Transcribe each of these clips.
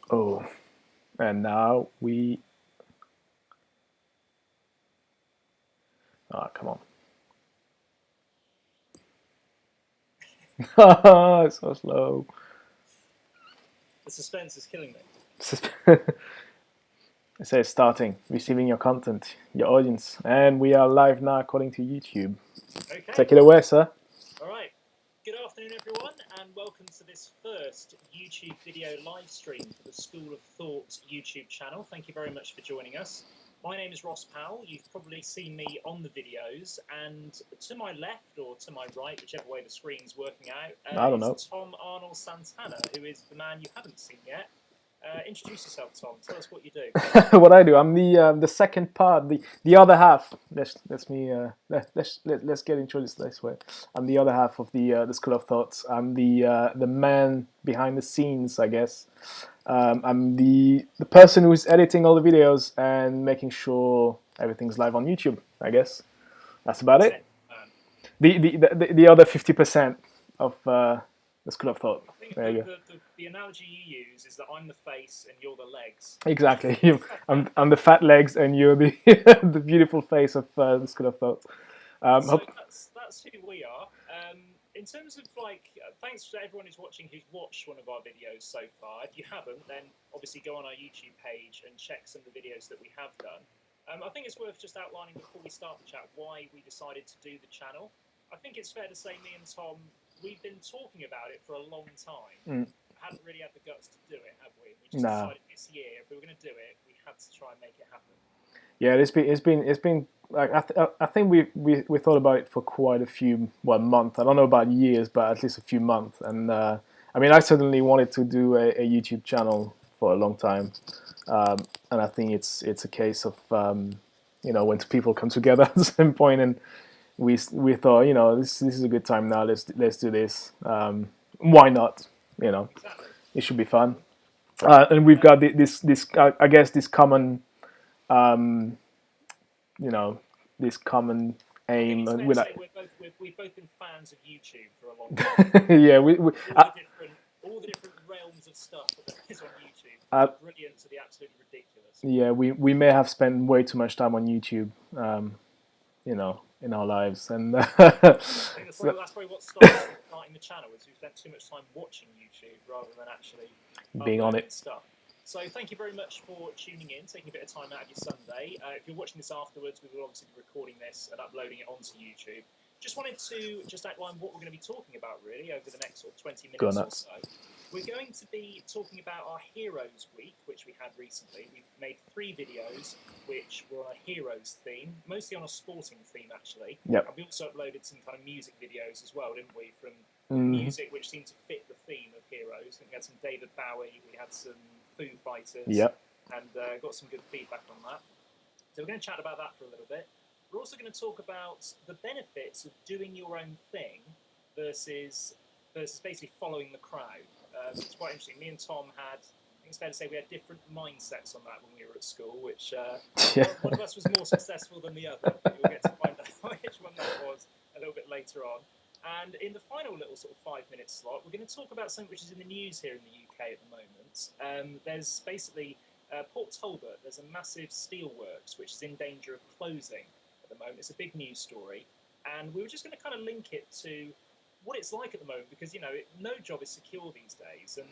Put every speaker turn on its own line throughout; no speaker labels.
Oh, and now we. Oh, come on. It's so slow.
The suspense is killing me.
It says starting, receiving your content, your audience. And we are live now according to YouTube.
Okay.
Take it away, sir.
All right. Good afternoon, everyone, and welcome to this first YouTube video live stream for the School of Thought YouTube channel. Thank you very much for joining us. My name is Ross Powell. You've probably seen me on the videos, and to my left or to my right, whichever way the screen's working out,
I don't know.
is Tom Arnold Santana, who is the man you haven't seen yet. Introduce yourself, Tom. Tell us what you do.
What I do, I'm the second part, the other half. Let's get introduced this way. I'm the other half of the School of Thoughts. I'm the man behind the scenes, I guess. I'm the person who's editing all the videos and making sure everything's live on YouTube. I guess that's about
That's
it.
it, man.
The other 50% of the School of Thought.
I think
There you go.
the analogy you use is that I'm the face and you're the legs.
Exactly. I'm the fat legs, and you're the the beautiful face of the School of Thought.
So that's who we are. In terms of thanks to everyone who's watching who's watched one of our videos so far. If you haven't, then obviously go on our YouTube page and check some of the videos that we have done. I think it's worth just outlining before we start the chat why we decided to do the channel. I think it's fair to say me and Tom, we've been talking about it for a long time. Hadn't really had the guts to do it, have we? We just decided this year if we were going to do it, we had to try and make it happen.
Yeah, it's been like I think we thought about it for quite a few months. I don't know about years, but at least a few months. And I mean, I certainly wanted to do a YouTube channel for a long time, and I think it's a case of when people come together at the same point, and we thought this is a good time now. Let's do this. Why not?
Exactly.
It should be fun. And we've got this I guess this common this common aim
with we've both been fans of YouTube for a long time.
yeah,
all the different realms of stuff that there is on YouTube,
uh,
from the brilliant to the absolutely ridiculous.
yeah, we may have spent way too much time on YouTube, in our lives, and
I think that's probably what starting the channel is we spent too much time watching YouTube rather than actually
being on it.
Stuff. So thank you very much for tuning in, taking a bit of time out of your Sunday. If you're watching this afterwards, we will obviously be recording this and uploading it onto YouTube. Just wanted to outline what we're going to be talking about really over the next sort of 20 minutes or so. We're going to be talking about our Heroes Week, which we had recently. We've made 3 videos which were on a Heroes theme, mostly on a sporting theme actually.
Yep.
And we also uploaded some kind of music videos as well, didn't we? From music which seemed to fit the theme of Heroes. We had some David Bowie, we had some Foo Fighters,
yep,
and got some good feedback on that. So we're going to chat about that for a little bit. We're also going to talk about the benefits of doing your own thing versus basically following the crowd. It's quite interesting. Me and Tom had, I think it's fair to say, we had different mindsets on that when we were at school, which one of us was more successful than the other. We'll get to find out which one that was a little bit later on. And in the final little sort of 5-minute slot, we're going to talk about something which is in the news here in the UK at the moment. There's basically Port Talbot, there's a massive steelworks which is in danger of closing at the moment. It's a big news story. And we were just going to kind of link it to what it's like at the moment because, no job is secure these days. And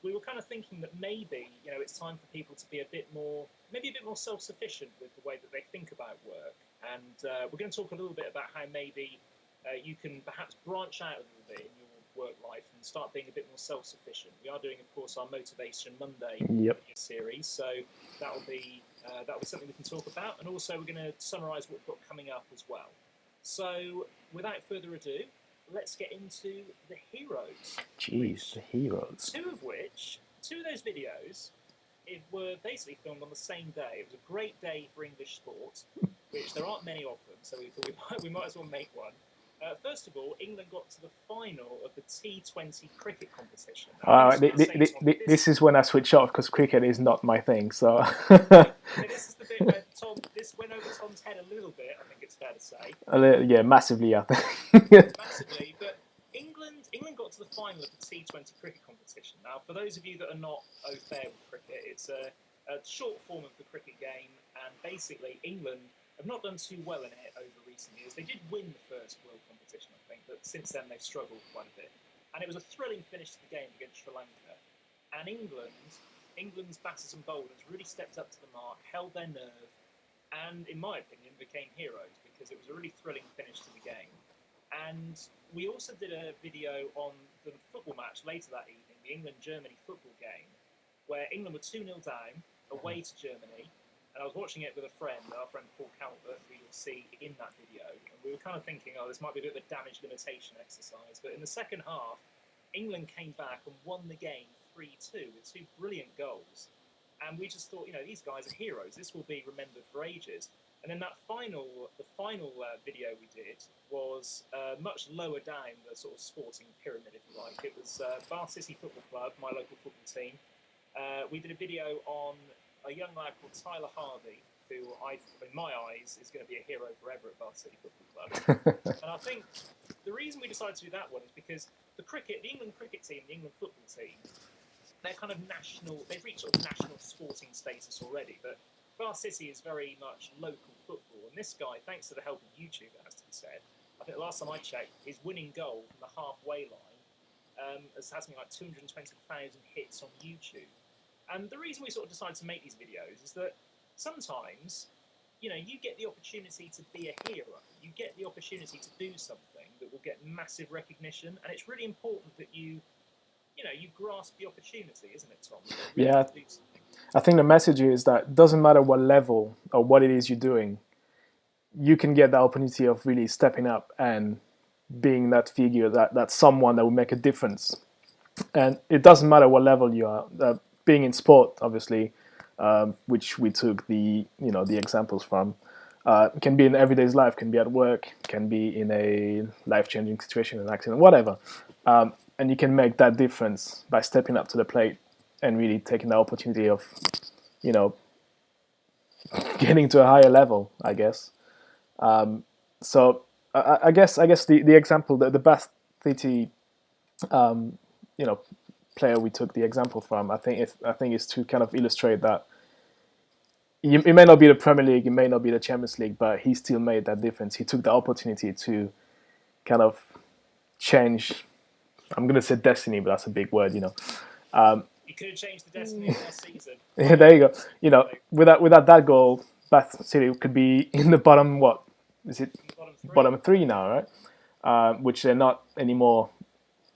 we were kind of thinking that maybe, it's time for people to be a bit more self-sufficient with the way that they think about work. And we're going to talk a little bit about how maybe you can perhaps branch out a little bit in your work life and start being a bit more self-sufficient. We are doing, of course, our Motivation Monday series, so that'll be something we can talk about, and also we're going to summarise what we've got coming up as well. So, without further ado, let's get into the Heroes.
Jeez, the Heroes.
Two of those videos were basically filmed on the same day. It was a great day for English sport, which there aren't many of them, so we thought we might as well make one. First of all, England got to the final of the T20 cricket competition.
This is when I switch off because cricket is not my thing. So
this is the bit where this went over Tom's head a little bit. I think it's fair to say.
Yeah, massively, I think.
Massively, but England England got to the final of the T20 cricket competition. Now, for those of you that are not au fait with cricket, it's a short form of the cricket game, and basically England have not done too well in it over recent years. They did win the first World competition, I think, but since then they've struggled quite a bit. And it was a thrilling finish to the game against Sri Lanka. And England's batters and bowlers really stepped up to the mark, held their nerve, and, in my opinion, became heroes because it was a really thrilling finish to the game. And we also did a video on the football match later that evening, the England-Germany football game, where England were 2-0 down, away to Germany. And I was watching it with a friend, our friend Paul Calvert, who you'll see in that video. And we were kind of thinking, oh, this might be a bit of a damage limitation exercise. But in the second half, England came back and won the game 3-2 with 2 brilliant goals. And we just thought, these guys are heroes. This will be remembered for ages. And then the final video we did was much lower down the sort of sporting pyramid, if you like. It was Bath City Football Club, my local football team. We did a video on a young lad called Tyler Hardy, who, in my eyes, is going to be a hero forever at Bath City Football Club. And I think the reason we decided to do that one is because the England cricket team, the England football team, they're kind of they've reached sort of national sporting status already, but Bath City is very much local football, and this guy, thanks to the help of YouTube, it has to be said, I think the last time I checked, his winning goal from the halfway line has something like 220,000 hits on YouTube. And the reason we sort of decided to make these videos is that sometimes, you get the opportunity to be a hero. You get the opportunity to do something that will get massive recognition, and it's really important that you grasp the opportunity, isn't it, Tom? Really
Yeah. I think the message is that it doesn't matter what level or what it is you're doing, you can get the opportunity of really stepping up and being that figure, that someone that will make a difference. And it doesn't matter what level you are. Being in sport, obviously, which we took the examples from, can be in everyday's life, can be at work, can be in a life-changing situation, an accident, whatever. And you can make that difference by stepping up to the plate and really taking the opportunity of, getting to a higher level, I guess. So I guess the example, the Bath City, player we took the example from, I think is to kind of illustrate that it may not be the Premier League, it may not be the Champions League, but he still made that difference. He took the opportunity to kind of change. I'm going to say destiny, but that's a big word,
You could have changed the destiny of last season.
Yeah, there you go. Without that goal, Bath City could be in the bottom. What is it? Bottom three now, right? Which they're not anymore.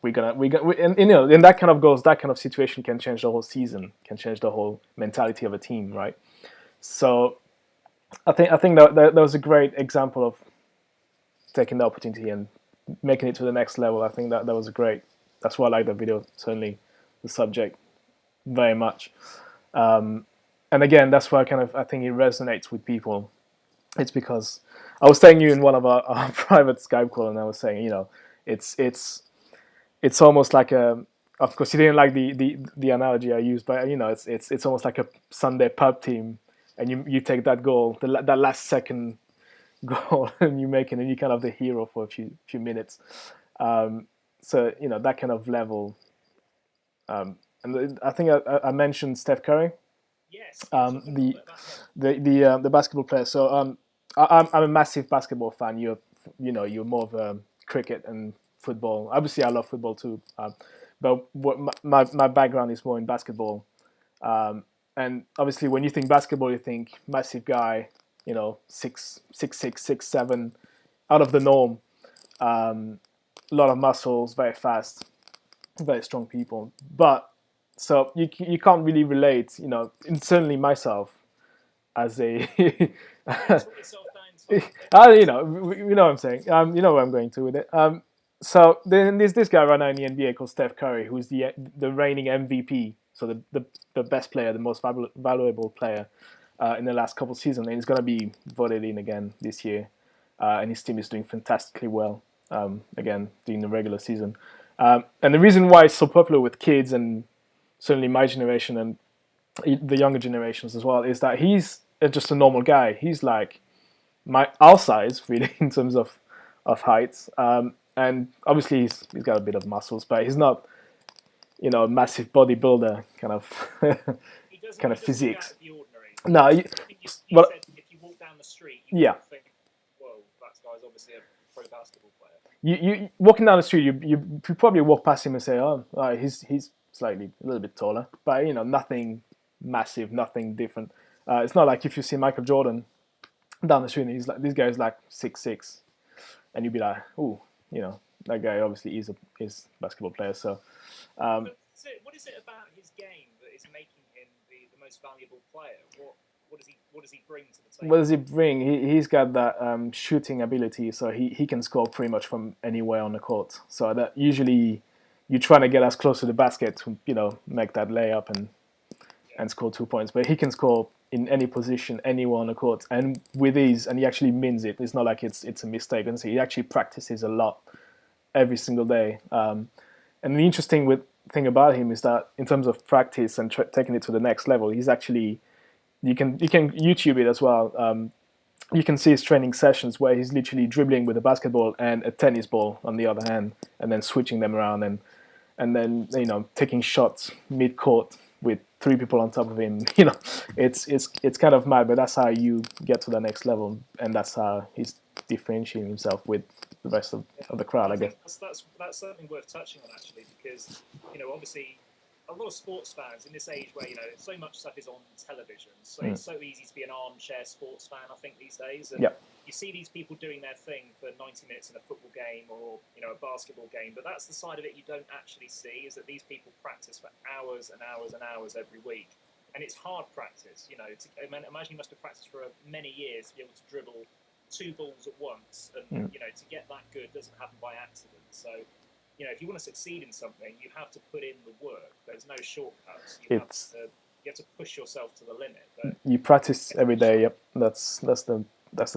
And in that kind of goals, that kind of situation can change the whole season, can change the whole mentality of a team, right? So, I think that was a great example of taking the opportunity and making it to the next level. I think that was great. That's why I like the video. Certainly, the subject very much. And again, that's why I think it resonates with people. It's because I was telling you in one of our private Skype call, and I was saying, it's almost like of course you didn't like the analogy I used, but it's almost like a Sunday pub team, and you take that goal, that last second goal, and you make it, and you're kind of the hero for a few minutes. So that kind of level. And I think I mentioned Steph Curry.
Yes.
The basketball player. So I'm a massive basketball fan. You're more of a cricket and football. Obviously, I love football too. But my background is more in basketball. And obviously, when you think basketball, you think massive guy. 6'6", 6'7", out of the norm. A lot of muscles, very fast, very strong people. But so you can't really relate. And certainly myself as a. You know what I'm saying. You know where I'm going to with it. So then there's this guy right now in the NBA called Steph Curry, who's the reigning MVP, so the best player, the most valuable player in the last couple of seasons, and he's going to be voted in again this year, and his team is doing fantastically well, again, during the regular season. And the reason why it's so popular with kids, and certainly my generation and the younger generations as well, is that he's just a normal guy. He's like our size, really, in terms of heights. and obviously he's got a bit of muscles, but he's not, you know, a massive bodybuilder kind of kind of
He doesn't look out
physiques.
of the ordinary.
No,
I think you
well,
said if you walk down the street, you
yeah.
wouldn't think, whoa, that guy's obviously a pro basketball player.
You walking down the street, you probably walk past him and say, oh, he's slightly a little bit taller, but you know, nothing massive, nothing different. It's not like if you see Michael Jordan down the street and he's like, this guy's like 6'6", and you'd be like, oh, you know, that guy obviously is a basketball player. So
What is it about his game that is making him the most valuable player? What does he bring to the table?
what does he bring? He's got that shooting ability, so he can score pretty much from anywhere on the court. So that usually you're trying to get as close to the basket to, you know, make that layup and score 2 points. But he can score in any position, anywhere on the court, and with ease. And he actually means it. It's not like it's a mistake. And so he actually practices a lot every single day. And the interesting thing about him is that in terms of practice and taking it to the next level, he's actually you can YouTube it as well. You can see his training sessions where he's literally dribbling with a basketball and a tennis ball on the other hand, and then switching them around and then, you know, taking shots mid court with three people on top of him. You know, it's kind of mad, but that's how you get to the next level, and that's how he's differentiating himself with the rest of the crowd, I guess.
That's something worth touching on actually, because obviously a lot of sports fans in this age where so much stuff is on television, so it's so easy to be an armchair sports fan. I think these days, and you see these people doing their thing for 90 minutes in a football game or a basketball game, but that's the side of it you don't actually see, is that these people practice for hours and hours and hours every week, and it's hard practice. Imagine you must have practiced for many years to be able to dribble 2 balls at once, and to get that good doesn't happen by accident. So if you want to succeed in something, you have to put in the work. There's no shortcuts. You have to push yourself to the limit. But
you practice every day. Yep, that's the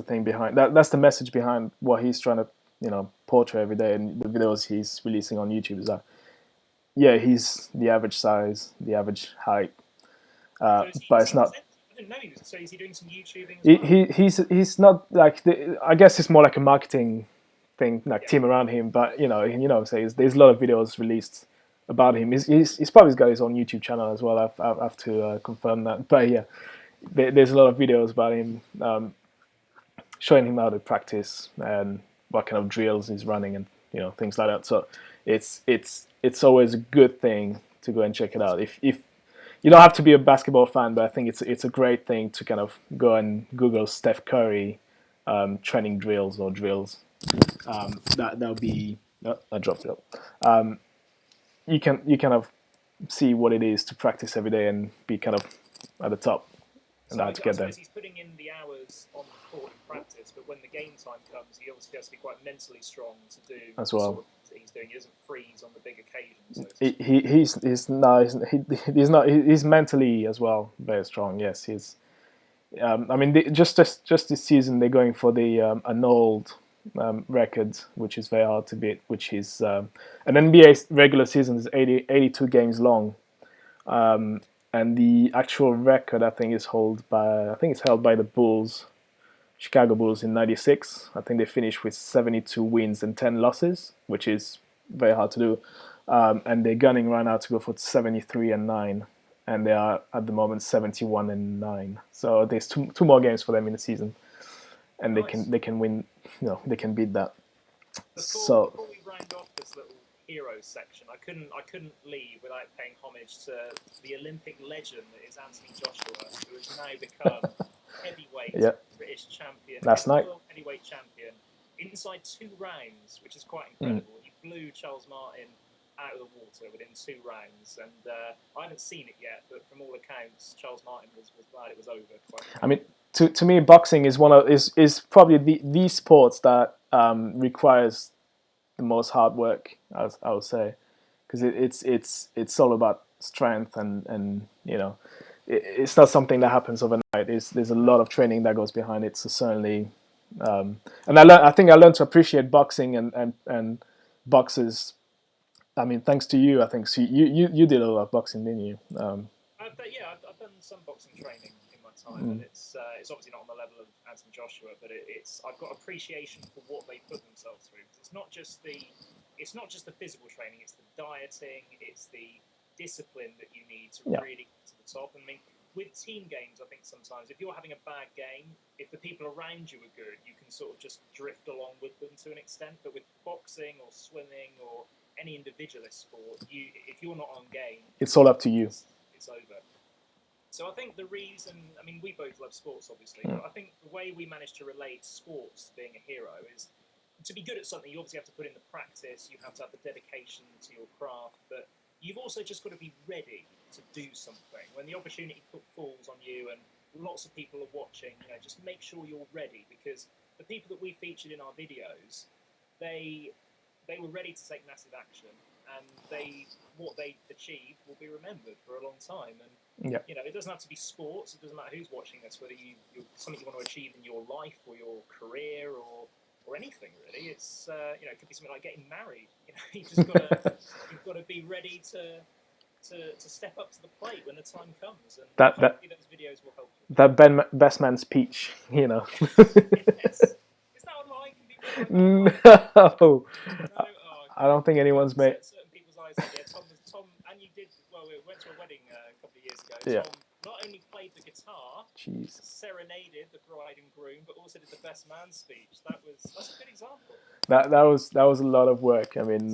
thing behind that. That's the message behind what he's trying to portray every day. And the videos he's releasing on YouTube is that he's the average size, the average height, but it's not.
I didn't know he was. So is he doing some YouTubing as
well? He's not like I guess it's more like a marketing thing, like team around him. But there's a lot of videos released about him. He's probably got his own YouTube channel as well. I have to confirm that. But yeah, there's a lot of videos about him, showing him how to practice and what kind of drills he's running and things like that. So it's always a good thing to go and check it out. If you don't have to be a basketball fan, but I think it's a great thing to kind of go and Google Steph Curry training drills or drills. That'll be. Oh, I dropped it up. You kind of see what it is to practice every day and be kind of at the top.
So I suppose he's putting in the hours on the court in practice, but when the game time comes, he obviously has to be quite mentally strong to do
as well.
Sort of he's doing. He doesn't freeze on the big occasions.
So he's not. He's mentally as well very strong. Yes, he's. I mean, just this season they're going for the an old record, which is very hard to beat, which is an NBA regular season is 82 games long, and the actual record I think is held by the Bulls, Chicago Bulls in '96. I think they finished with 72 wins and 10 losses, which is very hard to do, and they're gunning right now to go for 73-9. And they are at the moment 71-9. So there's two more games for them in the season, and they can win. They can beat that.
Before we round off this little heroes section, I couldn't leave without paying homage to the Olympic legend that is Anthony Joshua, who has now become heavyweight British champion,
last night.
World heavyweight champion inside 2 rounds, which is quite incredible. He blew Charles Martin out of the water within 2 rounds, and I haven't seen it yet, but from all accounts, Charles Martin was glad it was over.
I mean, to me, boxing is is probably the sport that requires the most hard work, I would say, because it's all about strength and it's not something that happens overnight. There's a lot of training that goes behind it. So certainly, and I think I learned to appreciate boxing and boxers. I mean, thanks to you, I think. So you did a lot of boxing, didn't you?
I've done some boxing training in my time, and it's obviously not on the level of Anthony Joshua, but it's I've got appreciation for what they put themselves through. It's not just the physical training; it's the dieting, it's the discipline that you need to really get to the top. And I mean, with team games, I think sometimes if you're having a bad game, if the people around you are good, you can sort of just drift along with them to an extent. But with boxing or swimming or any individualist sport, if you're not on game,
it's all up to you.
It's over. So I think the reason, I mean, we both love sports, obviously, but I think the way we manage to relate sports to being a hero is to be good at something, you obviously have to put in the practice, you have to have the dedication to your craft, but you've also just got to be ready to do something. When the opportunity falls on you and lots of people are watching, just make sure you're ready, because the people that we featured in our videos, they were ready to take massive action, and what they achieved will be remembered for a long time. And it doesn't have to be sports. It doesn't matter who's watching this, whether you're something you want to achieve in your life or your career or anything really. It's it could be something like getting married. You've got to be ready to step up to the plate when the time comes. And hopefully those videos will help you.
That best man speech,
Yes. Is that online? Can people like that?
No.
No. Oh,
I don't think anyone's made.
Certain people's eyes. Yeah, Tom, and you did. Well, we went to a wedding a couple of years ago.
Yeah.
Tom not only played the guitar, serenaded the bride and groom, but also did the best man speech. That's a good example.
That was a lot of work. I mean,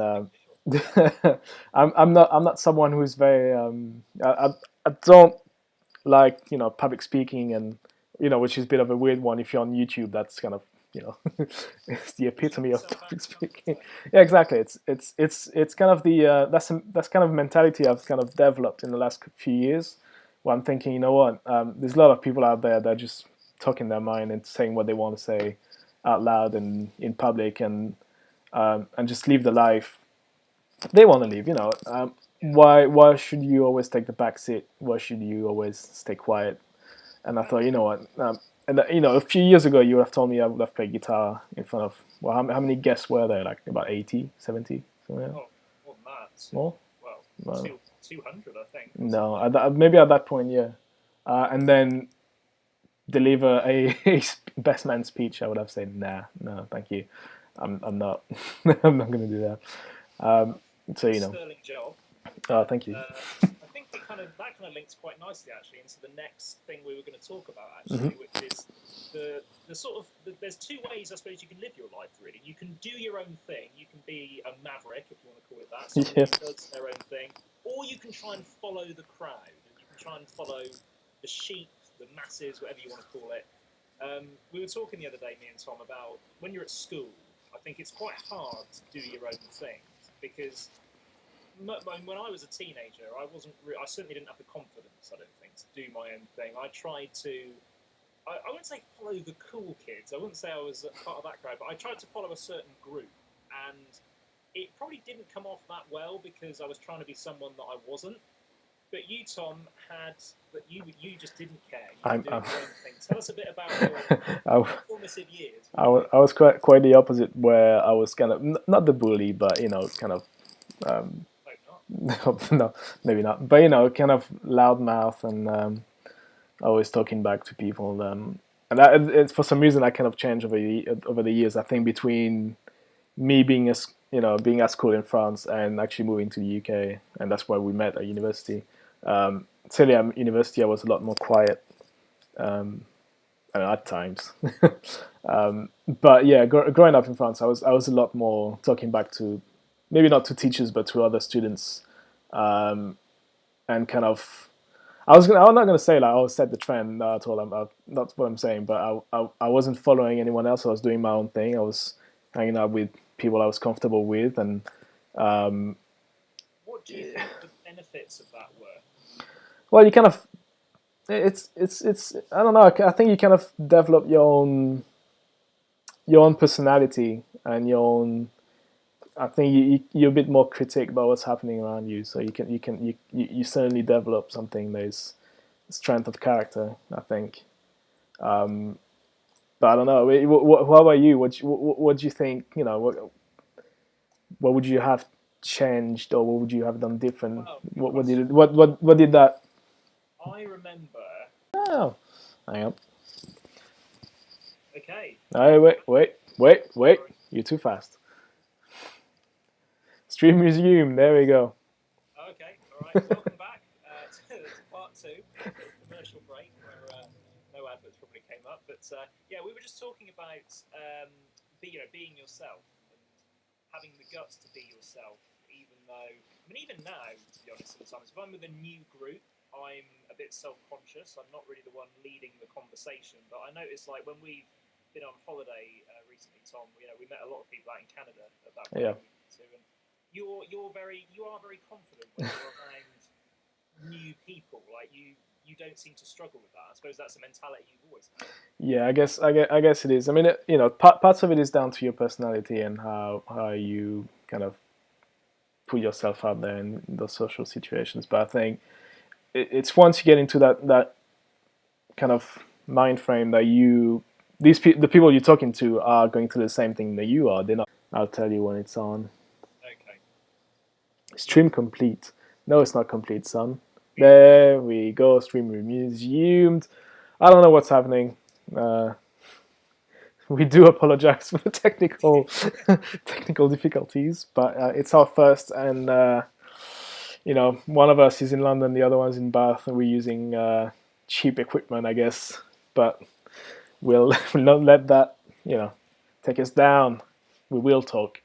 I'm not someone who's very I don't like public speaking, and which is a bit of a weird one. If you're on YouTube, that's kind of it's the epitome of public speaking. Yeah, exactly. It's kind of the that's kind of mentality I've kind of developed in the last few years, where I'm thinking, you know what, there's a lot of people out there that are just talking their mind and saying what they want to say out loud and in public, and just live the life they want to live. Why should you always take the back seat? Why should you always stay quiet? And I thought, you know what, and a few years ago you would have told me I would have played guitar in front of, well, how many guests were there? Like about 80, 70? Something like that?
Oh, more than that.
More?
Well, 200, I think.
No, maybe at that point, yeah. And then deliver a best man speech, I would have said, nah, no, thank you. I'm not I'm not going to do that. So
Sterling job.
Oh, thank you.
I think that kind of links quite nicely actually into the next thing we were going to talk about actually, which is the sort of there's two ways I suppose you can live your life really. You can do your own thing. You can be a maverick, if you want to call it that, someone who does their own thing, or you can try and follow the crowd. And you can try and follow the sheep, the masses, whatever you want to call it. We were talking the other day, me and Tom, about when you're at school. I think it's quite hard to do your own thing because when I was a teenager, I certainly didn't have the confidence, I don't think, to do my own thing. I tried to, I wouldn't say follow the cool kids. I wouldn't say I was part of that crowd, but I tried to follow a certain group, and it probably didn't come off that well because I was trying to be someone that I wasn't. But you, Tom, you just didn't care. You were doing your own thing. Tell us a bit about your formative years.
I was quite the opposite, where I was kind of not the bully, but kind of. No, maybe not. But kind of loudmouth and always talking back to people. And it's for some reason I kind of changed over the years. I think between me being being at school in France and actually moving to the UK, and that's why we met at university. Certainly at university I was a lot more quiet, at times. But yeah, growing up in France, I was a lot more talking back to, maybe not to teachers, but to other students, and kind of, I'm not gonna say like set the trend at all. That's what I'm saying. But I wasn't following anyone else. I was doing my own thing. I was hanging out with people I was comfortable with, and
what do you think the benefits of that were?
Well, you kind of, it's I don't know. I think you kind of develop your own personality and your own. I think you're a bit more critic about what's happening around you, so you certainly develop something that is strength of character, I think. But I don't know. How about you? What do you think? What would you have changed, or what would you have done different?
Well,
what did that?
I remember.
Oh, Hang on.
Okay.
Oh, wait.
Sorry.
You're too fast. Stream resume. There we go.
Okay. All right. Welcome back to part two, little commercial break where no adverts probably came up. But yeah, we were just talking about being yourself and having the guts to be yourself, even though even now, to be honest, sometimes if I'm with a new group, I'm a bit self-conscious. I'm not really the one leading the conversation, but I notice like when we've been on holiday recently, Tom, we met a lot of people out in Canada at that
Yeah.
wedding we went to, and you are very confident when you're around new people. Like you don't seem to struggle with that. I suppose that's a mentality you've always had.
Yeah, I guess it is. I mean, parts of it is down to your personality and how you kind of put yourself out there in those social situations. But I think it's once you get into that kind of mind frame that the people you're talking to are going through the same thing that you are. They're not. I'll tell you when it's on.
Okay.
Stream complete. No, it's not complete, son. There we go. Stream resumed. I don't know what's happening. We do apologize for the technical difficulties, but it's our first, and one of us is in London, the other one's in Bath, and we're using cheap equipment, I guess. But we'll not let that take us down. We will talk.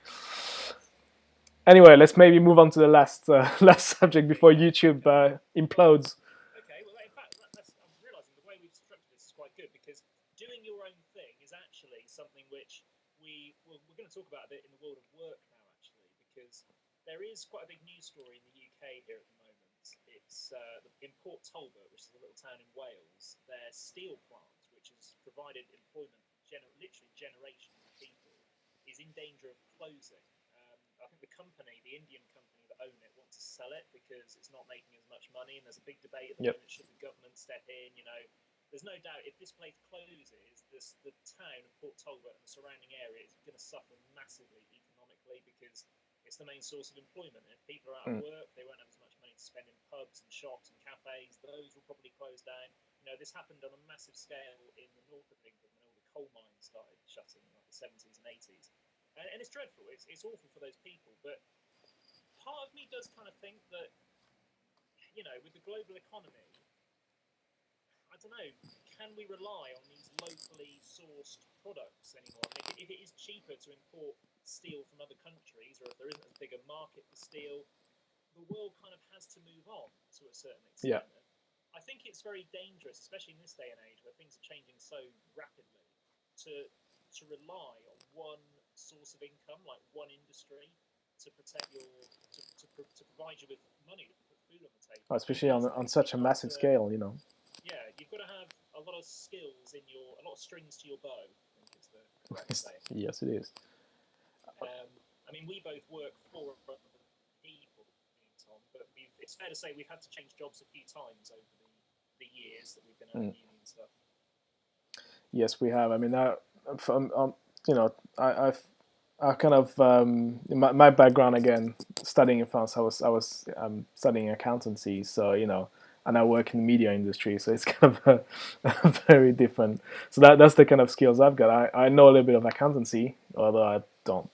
Anyway, let's maybe move on to the last last subject before YouTube implodes.
Okay, well, in fact, I'm realising the way we've structured this is quite good because doing your own thing is actually something which we're going to talk about a bit in the world of work now, actually, because there is quite a big news story in the UK here at the moment. It's in Port Talbot, which is a little town in Wales. Their steel plant, which has provided employment for literally generations of people, is in danger of closing. I think the company, the Indian company that own it, wants to sell it because it's not making as much money. And there's a big debate at the moment: should the government step in? There's no doubt if this place closes, the town of Port Talbot and the surrounding area is going to suffer massively economically because it's the main source of employment. And if people are out of work, they won't have as much money to spend in pubs and shops and cafes. Those will probably close down. This happened on a massive scale in the north of England when all the coal mines started shutting in like the 70s and 80s. And it's dreadful. It's awful for those people. But part of me does kind of think that, with the global economy, I don't know, can we rely on these locally sourced products anymore? I mean, if it is cheaper to import steel from other countries, or if there isn't as big a market for steel, the world kind of has to move on to a certain extent.
Yeah.
I think it's very dangerous, especially in this day and age where things are changing so rapidly, to rely on one source of income, like one industry, to protect to provide you with money to put food on the table.
Especially on such a massive scale.
Yeah, you've got to have a lot of skills a lot of strings to your bow, I think is the correct saying.
Yes, it is.
We both work for other people, Tom, but it's fair to say we've had to change jobs a few times over the years that we've been at uni and stuff.
Yes, we have. I mean, I kind of my background again, studying in France. I was studying accountancy, so and I work in the media industry, so it's kind of a very different. So that's the kind of skills I've got. I know a little bit of accountancy, although I don't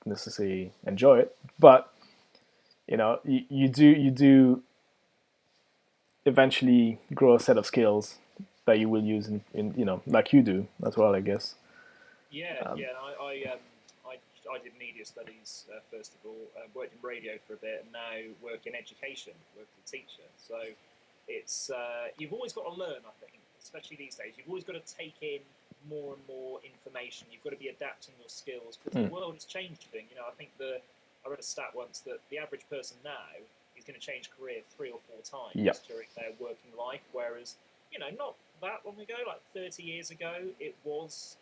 necessarily enjoy it. But you do eventually grow a set of skills that you will use in like you do as well, I guess.
Yeah. I did media studies first of all, worked in radio for a bit, and now work in education, work as a teacher. So it's you've always got to learn, I think, especially these days. You've always got to take in more and more information. You've got to be adapting your skills because the world is changing. I think I read a stat once that the average person now is going to change career 3 or 4 times during their working life, whereas not that long ago, like 30 years ago, it was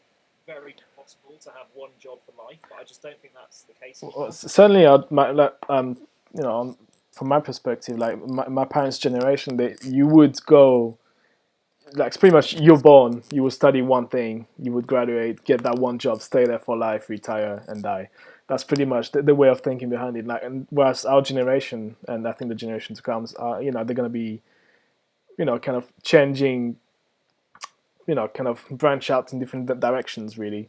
very possible to have one job for life, but I just don't think that's the case anymore.
Well, certainly, from my perspective, like my parents' generation, you would go, like pretty much you're born, you would study one thing, you would graduate, get that one job, stay there for life, retire, and die. That's pretty much the way of thinking behind it. Like, and whereas our generation, and I think the generation to come, they're going to be, kind of changing kind of branch out in different directions. Really,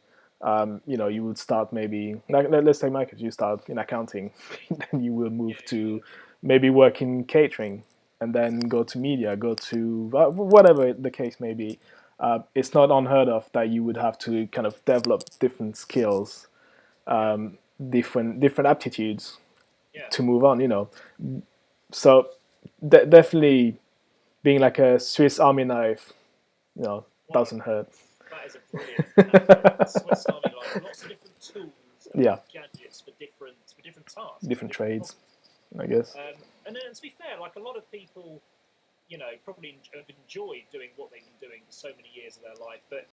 you would start maybe like let's say Michael, you start in accounting, then you will
Yeah,
move
yeah,
to maybe work in catering, and then go to media, go to whatever the case may be. It's not unheard of that you would have to kind of develop different skills,
yeah,
different aptitudes
yeah.
to move on. So definitely being like a Swiss Army knife, doesn't
Wonderful.
hurt.
That is a brilliant analogy. Swiss Army knife, lots of different tools and
Yeah,
gadgets for different tasks and
different
different
trades,
problems.
I guess.
And then to be fair, like a lot of people, probably have enjoyed doing what they've been doing for so many years of their life, but